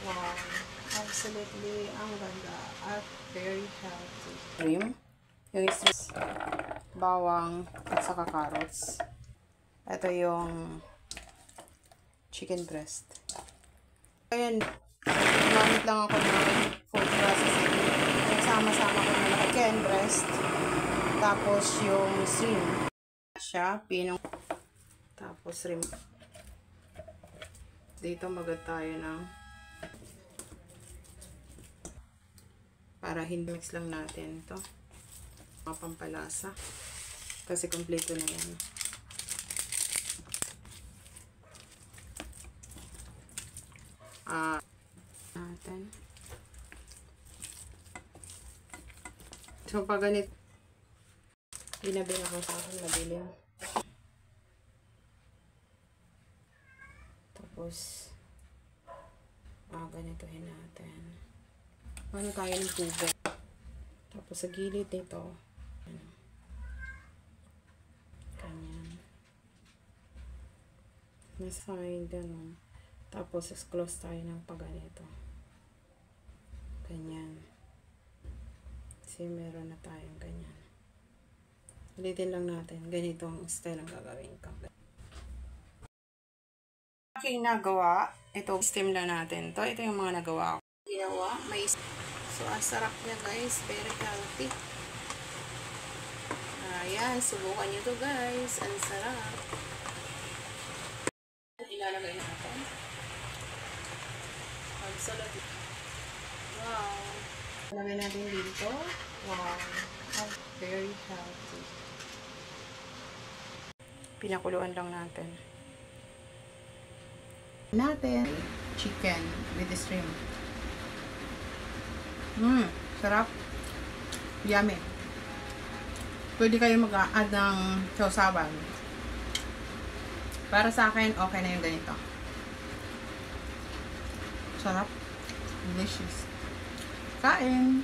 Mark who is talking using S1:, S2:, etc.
S1: Wow. Absolutely, ang ganda at very healthy. Cream. Yung is bawang at saka carrots. Ito yung chicken breast. Ayan, gumamit lang ako ng food processing. Nagsama-sama ko na chicken breast. Tapos yung shrimp. Siya, pinong. Tapos shrimp. Dito magad tayo ng para hindi mix lang natin ito. Mga pampalasa. Kasi kompleto na yan. Natin. So, pag ganito, binabila ko sa akin, madilim. Tapos, ganitohin natin. Ano tayo ng tubig. Tapos, sa gilid nito, ganyan. Nasa side, ano. Tapos, close tayo ng pagganito. Ganyan. Kasi meron na tayong ganyan. Ulitin lang natin. Ganito ang style ang gagawin ko. Aking nagawa. Ito, steam lang natin. Ito yung mga nagawa ko. Ginawa. So, ang sarap niya guys. Very healthy. Ayan. Subukan nyo to guys. Ang sarap. Ilalagay natin. Absolutely. Wow. Ilalagay natin dito. Wow. Very healthy. Pinakuluan lang natin. Chicken with the shrimp. Sarap. Yummy. Pwede kayo mag-add ng sausawan. Para sa akin, okay na yung ganito. Sarap. Delicious. Kain.